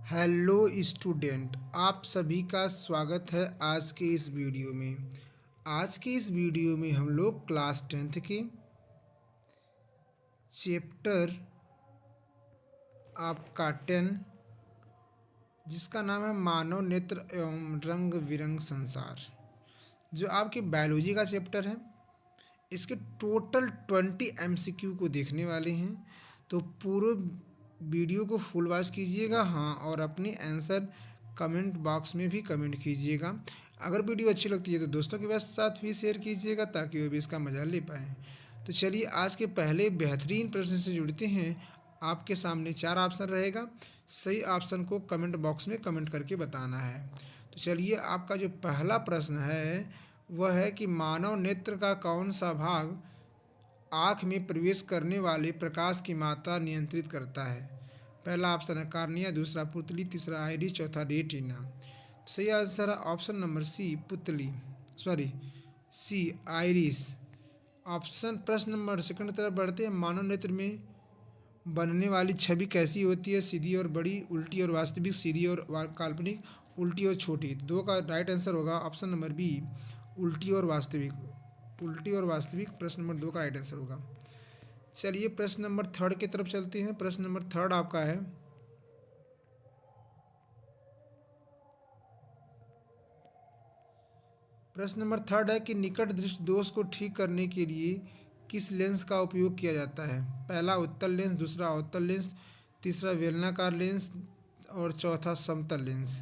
Hello student, आप सभी का स्वागत है आज के इस वीडियो में। आज के इस वीडियो में हम लोग क्लास 10th के चैप्टर आपका 10 जिसका नाम है मानव नेत्र एवं रंग बिरंग संसार, जो आपके बायोलॉजी का चैप्टर है। इसके टोटल 20 एमसीक्यू को देखने वाले हैं, तो पूरे वीडियो को फुल वॉच कीजिएगा। हाँ, और अपनी आंसर कमेंट बॉक्स में भी कमेंट कीजिएगा। अगर वीडियो अच्छी लगती है तो दोस्तों के साथ भी शेयर कीजिएगा ताकि वो भी इसका मजा ले पाएँ। तो चलिए आज के पहले बेहतरीन प्रश्न से जुड़ते हैं। आपके सामने 4 ऑप्शन रहेगा, सही ऑप्शन को कमेंट बॉक्स में कमेंट करके बताना है। तो चलिए, आपका जो पहला प्रश्न है वह है कि मानव नेत्र का कौन सा भाग आँख में प्रवेश करने वाले प्रकाश की मात्रा नियंत्रित करता है। पहला ऑप्शन है कार्निया, दूसरा पुतली, तीसरा आइरिस, चौथा रेटिना। सही आंसर है ऑप्शन नंबर सी, पुतली, सॉरी सी, आइरिस। ऑप्शन प्रश्न नंबर सेकंड तरफ बढ़ते हैं। मानव नेत्र में बनने वाली छवि कैसी होती है? सीधी और बड़ी, उल्टी और वास्तविक, सीधी और काल्पनिक, उल्टी और छोटी। दो का राइट आंसर होगा ऑप्शन नंबर बी, उल्टी और वास्तविक। उल्टी और वास्तविक प्रश्न नंबर 2 का राइट आंसर होगा। चलिए प्रश्न नंबर थर्ड की तरफ चलते हैं। प्रश्न नंबर थर्ड आपका है, प्रश्न नंबर थर्ड है कि निकट दृष्टि दोष को ठीक करने के लिए किस लेंस का उपयोग किया जाता है? पहला उत्तल लेंस, दूसरा अवतल लेंस, तीसरा बेलनाकार लेंस और चौथा समतल लेंस।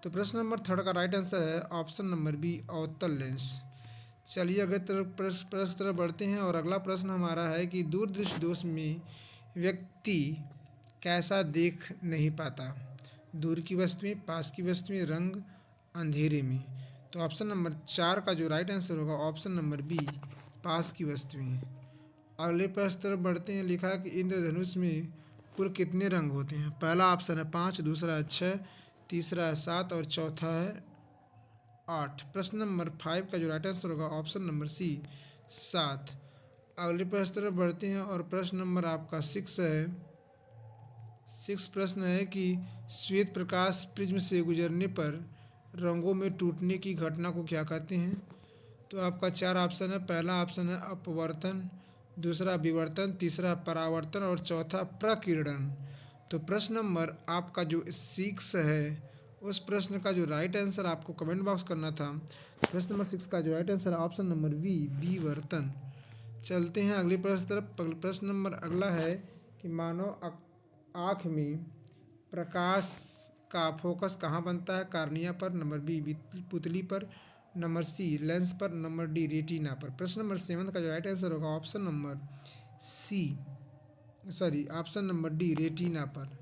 तो प्रश्न नंबर थर्ड का राइट आंसर है ऑप्शन नंबर बी, अवतल लेंस। चलिए अगले तरफ प्रश्न तरफ बढ़ते हैं और अगला प्रश्न हमारा है कि दूरदृष्टि दोष में व्यक्ति कैसा देख नहीं पाता? दूर की वस्तुएं, पास की वस्तुएं, रंग, अंधेरे में। तो ऑप्शन नंबर 4 का जो राइट आंसर होगा ऑप्शन नंबर बी, पास की वस्तुएं। अगले प्रश्न तरफ बढ़ते हैं। लिखा है कि इंद्रधनुष में कुल कितने रंग होते हैं? पहला ऑप्शन है 5, दूसरा है 6, तीसरा है 7 और चौथा है 8। प्रश्न नंबर 5 का जो राइट आंसर होगा ऑप्शन नंबर सी, 7। अगले प्रश्न तरफ बढ़ते हैं और प्रश्न नंबर आपका 6 है। 6 प्रश्न है कि श्वेत प्रकाश प्रिज्म से गुजरने पर रंगों में टूटने की घटना को क्या कहते हैं? तो आपका 4 ऑप्शन है। पहला ऑप्शन है अपवर्तन, दूसरा विवर्तन, तीसरा परावर्तन और चौथा प्रकीर्णन। तो प्रश्न नंबर आपका जो 6 है, उस प्रश्न का जो राइट आंसर आपको कमेंट बॉक्स करना था। प्रश्न नंबर 6 का जो राइट आंसर है ऑप्शन नंबर बी, विवर्तन। चलते हैं अगले प्रश्न तरफ। प्रश्न नंबर अगला है कि मानव आँख में प्रकाश का फोकस कहाँ बनता है? कार्निया पर, नंबर बी पुतली पर, नंबर सी लेंस पर, नंबर डी रेटिना पर। प्रश्न नंबर 7 का जो राइट आंसर होगा option number C, sorry option number D retina पर।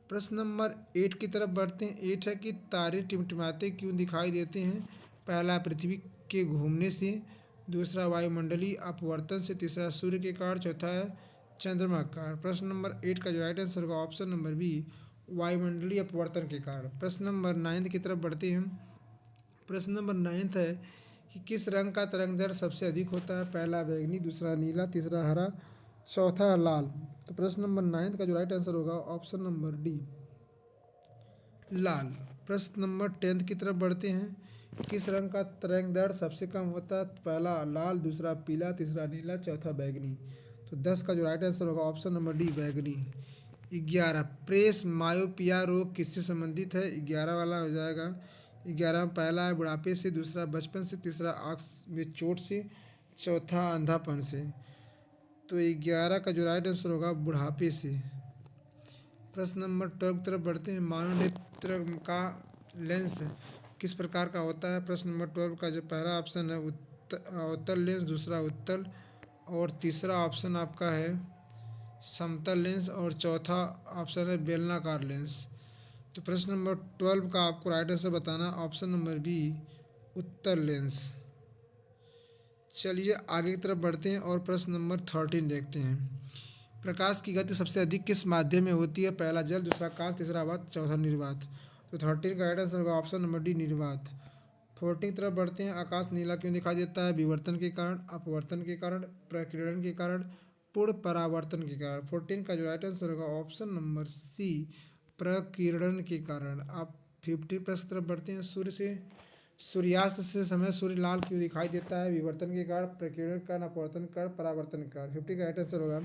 प्रश्न नंबर 8 की तरफ बढ़ते हैं। 8 है कि तारे टिमटिमाते क्यों दिखाई देते हैं? पहला पृथ्वी के घूमने से, दूसरा वायुमंडलीय अपवर्तन से, तीसरा सूर्य के कारण, चौथा है चंद्रमा का कारण। प्रश्न नंबर 8 का जो राइट आंसर होगा ऑप्शन नंबर बी, वायुमंडलीय अपवर्तन के कारण। प्रश्न नंबर 9 की तरफ बढ़ते हैं। प्रश्न नंबर 9 है कि किस रंग का तरंगदैर्घ्य सबसे अधिक होता है? पहला बैंगनी, दूसरा नीला, तीसरा हरा, चौथा लाल। तो प्रश्न नंबर 9 का जो राइट आंसर होगा ऑप्शन नंबर डी, लाल। प्रश्न नंबर 10 की तरफ बढ़ते हैं। किस रंग का तरंगदैर्घ्य सबसे कम होता है? पहला लाल, दूसरा पीला, तीसरा नीला, चौथा बैंगनी। तो 10 का जो राइट आंसर होगा ऑप्शन नंबर डी, बैंगनी। 11 प्रेस मायोपिया रोग किससे संबंधित है? 11 वाला हो जाएगा। 11 में पहला है बुढ़ापे से, दूसरा बचपन से, तीसरा आँख में चोट से, चौथा अंधापन से। तो 11 का जो राइट आंसर होगा बुढ़ापे से। प्रश्न नंबर 12 की तरफ बढ़ते हैं। मानव नेत्र का लेंस किस प्रकार का होता है? प्रश्न नंबर 12 का जो पहला ऑप्शन है अवतल लेंस, दूसरा उत्तल और तीसरा ऑप्शन आपका है समतल लेंस और चौथा ऑप्शन है बेलनाकार लेंस। तो प्रश्न नंबर 12 का आपको राइट आंसर बताना ऑप्शन नंबर बी, उत्तल लेंस। चलिए आगे की तरफ बढ़ते हैं और प्रश्न नंबर 13 देखते हैं। प्रकाश की गति सबसे अधिक किस माध्यम में होती है? पहला जल, दूसरा कांच, तीसरा वात, चौथा निर्वात। तो 13 का राइट आंसर होगा ऑप्शन नंबर डी, निर्वात। 14 की तरफ बढ़ते हैं। आकाश नीला क्यों दिखाई देता है? विवर्तन के कारण, अपवर्तन के कारण, प्रकीर्णन के कारण, पूर्ण परावर्तन के कारण। 14 का जो राइट आंसर होगा ऑप्शन नंबर सी, प्रकीर्णन के कारण। आप 50 प्रश्न की तरफ बढ़ते हैं। सूर्यास्त से समय सूर्य लाल क्यों दिखाई देता है? विवर्तन के कारण, प्रकीर्णन के कारण, अपवर्तन के कारण, परावर्तन के कारण। 50 का राइट आंसर होगा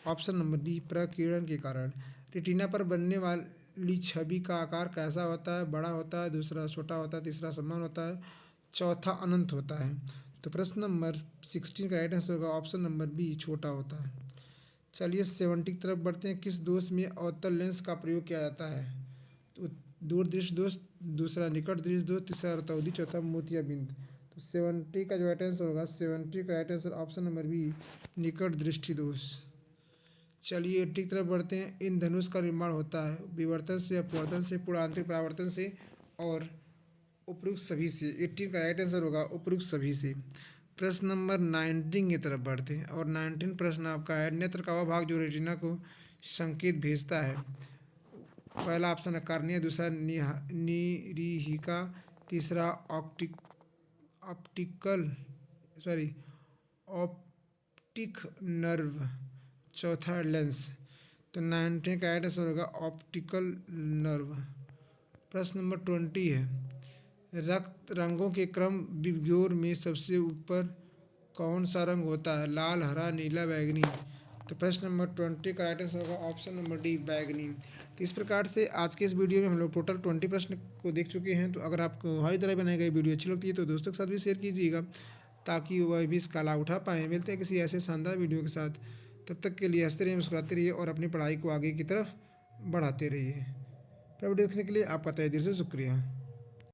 ऑप्शन नंबर डी, प्रकीर्णन के कारण। रेटिना पर बनने वाली छवि का आकार कैसा होता है? बड़ा होता है, दूसरा छोटा होता है, तीसरा समान होता है, चौथा अनंत होता है। तो प्रश्न नंबर 16 का राइट आंसर होगा ऑप्शन नंबर बी, छोटा होता है। चलिए 70 की तरफ बढ़ते हैं। किस दोष में अवतल लेंस का प्रयोग किया जाता है? तो दूरदृष्टि दोष, दूसरा निकट दृष्टि दोष, तीसरा रतौंधी, चौथा मोतियाबिंद। तो 70 का जो राइट आंसर होगा, 70 का right answer option number B, निकट दृष्टि दोष। चलिए 80 की तरफ बढ़ते हैं। इन धनुष का निर्माण होता है विवर्तन से, अपवर्तन से, पूर्णांतरिक परावर्तन से और उपयुक्त सभी से। 80 का राइट आंसर होगा उपयुक्त सभी से। प्रश्न नंबर 19 की तरफ बढ़ते हैं और 19 प्रश्न आपका है, नेत्र का वह भाग जो रेटिना को संकेत भेजता है। पहला ऑप्शन है कार्निया, दूसरा निरीहिका, तीसरा ऑप्टिकल सॉरी ऑप्टिक नर्व, चौथा लेंस। तो 19 का राइट आंसर होगा ऑप्टिकल नर्व। प्रश्न नंबर 20 है, रक्त रंगों के क्रम विबग्योर में सबसे ऊपर कौन सा रंग होता है? लाल, हरा, नीला, बैगनी। तो प्रश्न नंबर 20 का राइट आंसर होगा ऑप्शन नंबर डी, बैगनी। तो इस प्रकार से आज के इस वीडियो में हम लोग टोटल 20 प्रश्न को देख चुके हैं। तो अगर आपको हमारी तरह बनाई गई वीडियो अच्छी लगती है तो दोस्तों के साथ भी शेयर कीजिएगा ताकि वह भी इसका लाभ उठा पाएँ। मिलते हैं किसी ऐसे शानदार वीडियो के साथ, तब तक के लिए हंसते रहिए, मुस्कुराते रहिए और अपनी पढ़ाई को आगे की तरफ बढ़ाते रहिए। वीडियो देखने के लिए आपका तहे दिल से शुक्रिया।